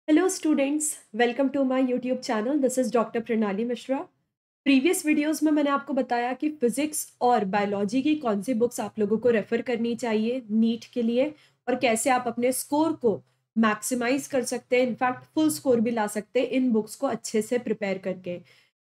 Hello students, welcome to my YouTube channel. This is Dr. प्रणाली Mishra. Previous videos में मैंने आपको बताया कि फिजिक्स और बायोलॉजी की कौन सी बुक्स आप लोगों को रेफर करनी चाहिए नीट के लिए और कैसे आप अपने स्कोर को मैक्सिमाइज कर सकते हैं, इनफैक्ट फुल स्कोर भी ला सकते हैं इन बुक्स को अच्छे से प्रिपेयर करके.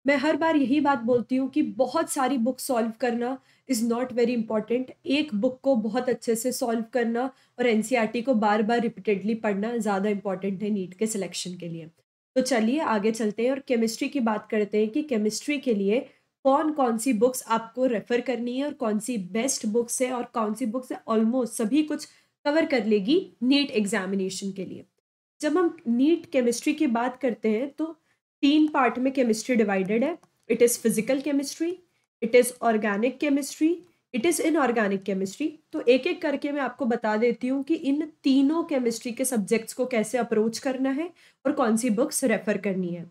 मैं हर बार यही बात बोलती हूँ कि बहुत सारी बुक सॉल्व करना इज़ नॉट वेरी इंपॉर्टेंट. एक बुक को बहुत अच्छे से सॉल्व करना और एनसीईआरटी को बार-बार रिपीटेडली पढ़ना ज़्यादा इम्पोर्टेंट है नीट के सिलेक्शन के लिए. तो चलिए आगे चलते हैं और केमिस्ट्री की बात करते हैं कि केमिस्ट्री के लिए कौन-कौन सी बुक्स आपको रेफ़र करनी है और कौन सी बेस्ट बुक्स है और कौन सी बुक्स ऑलमोस्ट सभी कुछ कवर कर लेगी नीट एग्ज़ामिनेशन के लिए. जब हम नीट केमिस्ट्री की बात करते हैं तो 3 पार्ट में केमिस्ट्री डिवाइडेड है. It is physical chemistry, it is organic chemistry, it is inorganic chemistry. तो एक-एक करके मैं आपको बता देती हूँ कि इन तीनों केमिस्ट्री के सब्जेक्ट्स को कैसे अप्रोच करना है और कौन-सी बुक्स रेफ़र करनी है.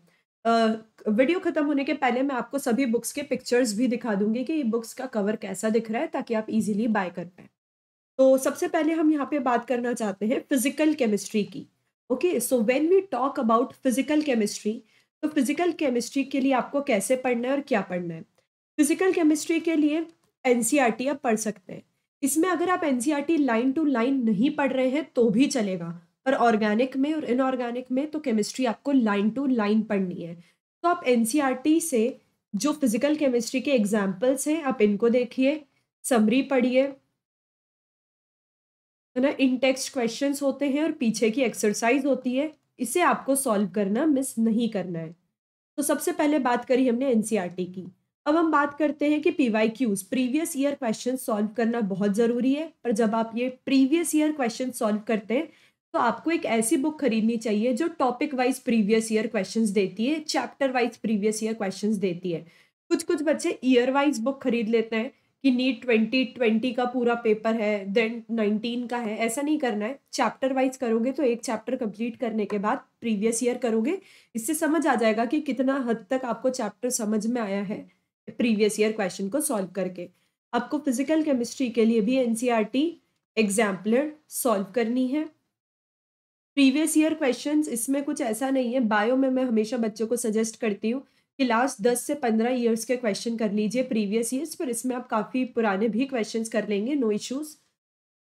वीडियो खत्म होने के पहले मैं आपको सभी बुक्स के पिक्चर्स भी दिखा दूँगी कि ये बुक्स का कवर कैसा दिख रहा है ताकि आप ईज़िली बाय कर पाएँ. तो सबसे पहले हम यहाँ पे बात करना चाहते हैं फिज़िकल केमिस्ट्री की. Okay, so when we talk about physical chemistry, तो फिज़िकल केमिस्ट्री के लिए आपको कैसे पढ़ना है और क्या पढ़ना है? फिज़िकल केमिस्ट्री के लिए एनसीईआरटी आप पढ़ सकते हैं. इसमें अगर आप एनसीईआरटी लाइन टू लाइन नहीं पढ़ रहे हैं तो भी चलेगा, पर ऑर्गेनिक में और इनऑर्गेनिक में तो केमिस्ट्री आपको लाइन टू लाइन पढ़नी है. तो आप एनसीईआरटी से जो फिज़िकल केमिस्ट्री के एग्ज़ाम्पल्स हैं, आप इनको देखिए, समरी पढ़िए, है ना? इन टेक्स्ट क्वेश्चंस होते हैं और पीछे की एक्सरसाइज़ होती है, इसे आपको सॉल्व करना मिस नहीं करना है. तो सबसे पहले बात करी हमने एनसीईआरटी की. अब हम बात करते हैं कि PYQs previous year question solve करना बहुत ज़रूरी है, पर जब आप ये प्रीवियस ईयर क्वेश्चन सॉल्व करते हैं, तो आपको एक ऐसी बुक खरीदनी चाहिए जो topic wise previous year questions देती है, chapter wise previous year questions देती है. कुछ-कुछ बच्चे ईयर वाइज़ बुक खरीद लेते हैं कि नीट 2020 का पूरा पेपर है, देन 19 का है, ऐसा नहीं करना है. चैप्टर वाइज़ करोगे तो एक चैप्टर कंप्लीट करने के बाद प्रीवियस ईयर करोगे, इससे समझ आ जाएगा कि कितना हद तक आपको चैप्टर समझ में आया है प्रीवियस ईयर क्वेश्चन को सॉल्व करके. आपको फिजिकल केमिस्ट्री के लिए भी एनसीईआरटी एग्जाम्पलर सॉल्व करनी है. प्रीवियस ईयर क्वेश्चंस इसमें कुछ ऐसा नहीं है. बायो में मैं हमेशा बच्चों को सजेस्ट करती हूँ कि लास्ट 10 से 15 ईयर्स के क्वेश्चन कर लीजिए प्रीवियस ईयर्स, पर इसमें आप काफ़ी पुराने भी क्वेश्चंस कर लेंगे, नो इश्यूज़.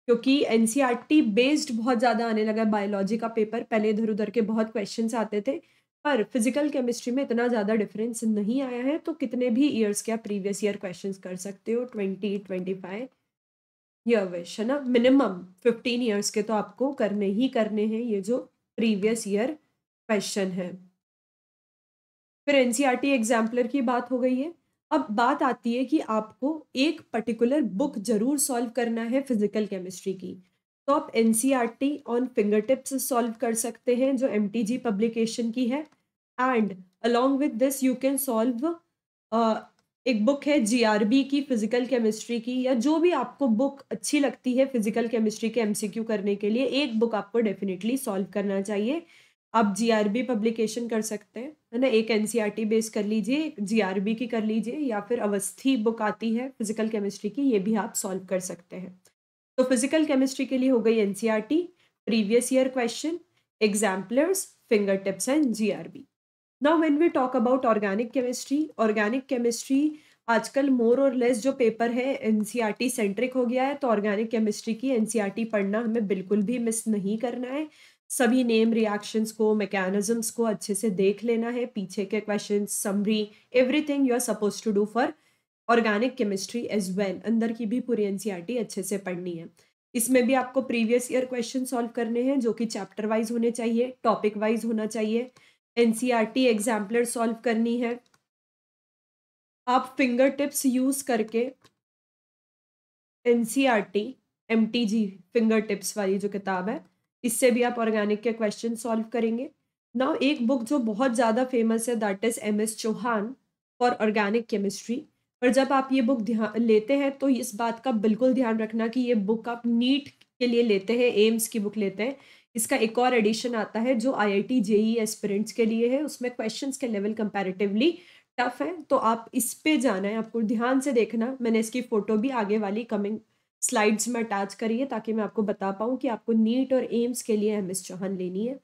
क्योंकि एनसीईआरटी बेस्ड बहुत ज़्यादा आने लगा है बायोलॉजी का पेपर, पहले इधर-उधर के बहुत क्वेश्चंस आते थे, पर फिज़िकल केमिस्ट्री में इतना ज़्यादा डिफरेंस नहीं आया है, तो कितने भी ईयर्स के आप प्रीवियस ईयर क्वेश्चंस कर सकते हो, 20-25 ईयर विश, है ना? मिनिमम 15 ईयर्स के तो आपको करने ही करने हैं ये जो प्रीवियस ईयर क्वेश्चन है. फिर एनसीईआरटी एग्जाम्पलर की बात हो गई है. अब बात आती है कि आपको एक पर्टिकुलर बुक ज़रूर सॉल्व करना है फिज़िकल केमिस्ट्री की. तो आप NCERT on finger tips solve कर सकते हैं जो एमटीजी पब्लिकेशन की है. And along with this you can solve एक बुक है जीआरबी की फिज़िकल केमिस्ट्री की, या जो भी आपको बुक अच्छी लगती है फिज़िकल केमिस्ट्री के एमसीक्यू करने के लिए, एक बुक आपको डेफिनिटली सॉल्व करना चाहिए. आप जीआरबी पब्लिकेशन कर सकते हैं, है ना? एक एनसीईआरटी बेस कर लीजिए, एक जीआरबी की कर लीजिए, या फिर अवस्थी बुक आती है फिज़िकल केमिस्ट्री की, ये भी आप सॉल्व कर सकते हैं. तो फिज़िकल केमिस्ट्री के लिए हो गई NCERT, previous year question, exemplars, finger tips and GRB. Now when we talk about organic chemistry आजकल मोर और लेस जो पेपर है एनसीईआरटी सेंट्रिक हो गया है, तो ऑर्गेनिक केमिस्ट्री की एनसीईआरटी पढ़ना हमें बिल्कुल भी मिस नहीं करना है. सभी नेम रिएक्शंस को, मैकेनिज़्म्स को अच्छे से देख लेना है, पीछे के questions, summary, everything you are supposed to do for organic chemistry as well. अंदर की भी पूरी एनसीईआरटी अच्छे से पढ़नी है. इसमें भी आपको प्रीवियस ईयर क्वेश्चन सॉल्व करने हैं जो कि चैप्टर वाइज़ होने चाहिए, टॉपिक वाइज़ होना चाहिए. एनसीईआरटी एग्जाम्पलर सॉल्व करनी है. आप फिंगर टिप्स यूज़ करके एनसीईआरटी, एमटीजी फिंगर टिप्स वाली जो किताब है, इससे भी आप ऑर्गेनिक के क्वेश्चन सॉल्व करेंगे. नाउ एक बुक जो बहुत ज़्यादा फेमस है that is MS Chauhan for organic chemistry. पर जब आप ये बुक ध्यान लेते हैं तो इस बात का बिल्कुल ध्यान रखना कि ये बुक आप नीट के लिए लेते हैं, एम्स की बुक लेते हैं. इसका एक और एडिशन आता है जो आईआईटी जेईई एस्पिरेंट्स के लिए है, उसमें क्वेश्चंस के लेवल कंपैरेटिवली टफ है, तो आप इस पे जाना है, आपको ध्यान से देखना. मैंने इसकी फ़ोटो भी आगे वाली कमिंग स्लाइड्स में अटैच करी है ताकि मैं आपको बता पाऊँ कि आपको नीट और एम्स के लिए एमएस चौहान लेनी है.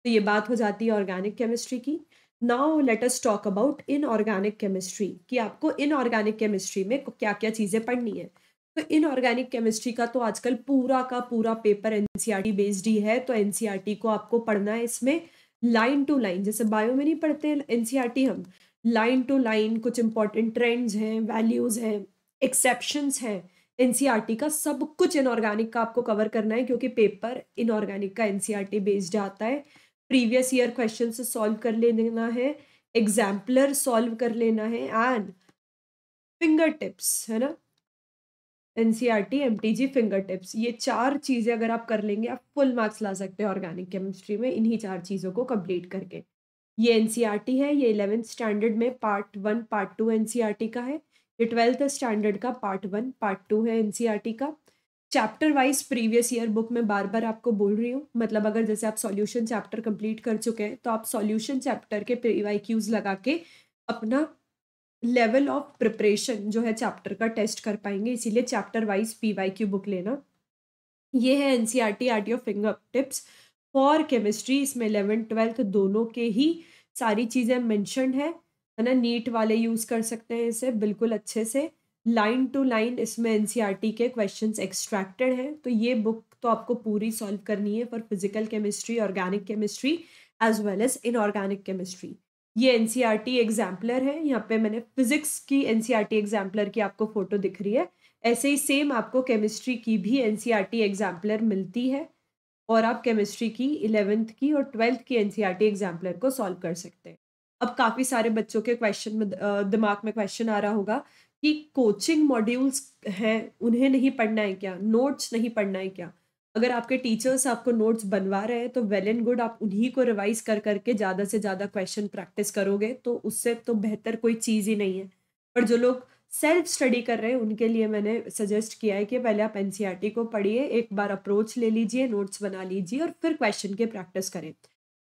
तो ये बात हो जाती है ऑर्गेनिक केमिस्ट्री की। Now let us talk about inorganic chemistry कि आपको इनऑर्गेनिक केमिस्ट्री में क्या-क्या चीज़ें पढ़नी है। तो इनऑर्गेनिक केमिस्ट्री का तो आजकल पूरा का पूरा पेपर एनसीईआरटी बेस्ड ही है, तो एनसीईआरटी को आपको पढ़ना है इसमें लाइन टू लाइन। जैसे बायो में नहीं पढ़ते एनसीईआरटी हम, लाइन टू लाइन कुछ इंपॉर्टेंट ट्रेंड्स हैं, वैल्यूज़ हैं, एक्सेप्शंस हैं। एनसीईआरटी का सब कुछ इनऑर्गेनिक का आपको कवर करना है क्योंकि पेपर इनऑर्गेनिक का एनसीईआरटी बेस्ड आता है। प्रीवियस ईयर क्वेश्चन से सॉल्व कर लेना है, एग्जाम्पलर सॉल्व कर लेना है एंड फिंगर टिप्स, है ना? एनसीईआरटी, एमटीजी, फिंगर टिप्स, ये 4 चीज़ें अगर आप कर लेंगे, आप फुल मार्क्स ला सकते हो ऑर्गेनिक केमिस्ट्री में इन्हीं 4 चीज़ों को कंप्लीट करके। ये एनसीईआरटी है, ये 11th स्टैंडर्ड में पार्ट 1, पार्ट 2 एनसीईआरटी का है। ये 12th स्टैंडर्ड का पार्ट 1, पार्ट 2 है एनसीईआरटी का। Chapter wise previous year book मैं बार-बार आपको बोल रही हूँ, मतलब अगर जैसे आप सॉल्यूशन चैप्टर कंप्लीट कर चुके हैं, तो आप सॉल्यूशन चैप्टर के पीवाईक्यूज़ लगा के अपना लेवल ऑफ प्रिपरेशन जो है चैप्टर का टेस्ट कर पाएँगे, इसीलिए चैप्टर वाइज़ पीवाईक्यू बुक लेना। ये है NCERT RTO finger tips for chemistry, इसमें 11th-12th दोनों के ही सारी चीज़ें मेंशन्ड है ना? नीट वाले यूज़ कर सकते हैं इसे बिल्कुल अच्छे से। लाइन टू लाइन इसमें एनसीईआरटी के क्वेश्चंस एक्सट्रैक्टेड हैं, तो ये बुक तो आपको पूरी सॉल्व करनी है for physical chemistry, organic chemistry as well as inorganic chemistry. ये एनसीईआरटी एग्ज़ाम्पलर है, यहाँ पे मैंने फिज़िक्स की एनसीईआरटी एग्ज़ाम्पलर की आपको फ़ोटो दिख रही है। ऐसे ही सेम आपको केमिस्ट्री की भी एनसीईआरटी एग्ज़ाम्पलर मिलती है और आप केमिस्ट्री की 11th की और 12th की एनसीईआरटी एग्ज़ाम्पलर को सॉल्व कर सकते हैं। अब काफ़ी सारे बच्चों के क्वेश्चन में दिमाग में क्वेश्चन आ रहा होगा कि कोचिंग मॉड्यूल्स हैं, उन्हें नहीं पढ़ना है क्या? नोट्स नहीं पढ़ना है क्या? अगर आपके टीचर्स आपको नोट्स बनवा रहे हैं तो वेल एंड गुड, आप उन्हीं को रिवाइज़ कर के ज़्यादा से ज़्यादा क्वेश्चन प्रैक्टिस करोगे तो उससे तो बेहतर कोई चीज़ ही नहीं है। पर जो लोग सेल्फ स्टडी कर रहे हैं उनके लिए मैंने सजेस्ट किया है कि पहले आप एनसीईआरटी को पढ़िए, एक बार अप्रोच ले लीजिए, नोट्स बना लीजिए और फिर क्वेश्चन की प्रैक्टिस करें।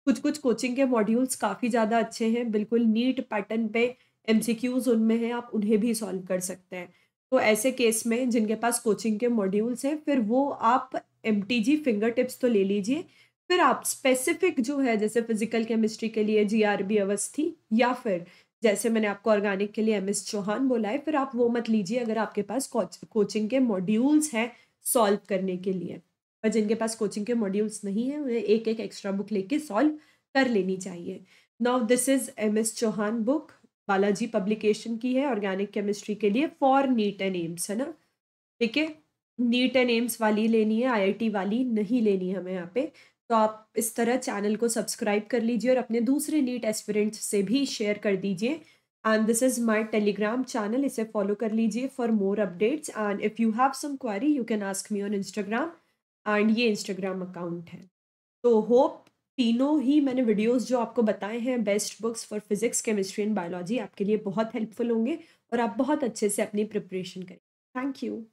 कुछ-कुछ कोचिंग के मॉड्यूल्स काफ़ी ज़्यादा अच्छे हैं, बिल्कुल नीट पैटर्न पे एमसीक्यूज़ उनमें हैं, आप उन्हें भी सॉल्व कर सकते हैं। तो ऐसे केस में जिनके पास कोचिंग के मॉड्यूल्स हैं, फिर वो आप एमटीजी फिंगर टिप्स तो ले लीजिए, फिर आप स्पेसिफिक जो है जैसे फिज़िकल केमिस्ट्री के लिए जीआरबी अवस्थी या फिर जैसे मैंने आपको ऑर्गेनिक के लिए एमएस चौहान बोला है, फिर आप वो मत लीजिए अगर आपके पास कोचिंग के मॉड्यूल्स हैं सॉल्व करने के लिए। और जिनके पास कोचिंग के मॉड्यूल्स नहीं हैं, उन्हें एक-एक एक्स्ट्रा बुक लेके सॉल्व कर लेनी चाहिए। Now this is MS Chauhan book, Balaji publication की है ऑर्गेनिक केमिस्ट्री के लिए फॉर नीट एंड एम्स, है ना? ठीक है? नीट एंड एम्स वाली लेनी है, आईआईटी वाली नहीं लेनी है हमें यहाँ पे। तो आप इस तरह चैनल को सब्सक्राइब कर लीजिए और अपने दूसरे नीट एस्पिरेंट्स से भी शेयर कर दीजिए। And this is my Telegram channel, इसे फॉलो कर लीजिए for more updates and if you have some query you can ask me on Instagram and ये इंस्टाग्राम अकाउंट है। तो होप तीनों ही मैंने वीडियोस जो आपको बताए हैं best books for physics, chemistry and biology आपके लिए बहुत हेल्पफुल होंगे और आप बहुत अच्छे से अपनी प्रिपरेशन करें। Thank you.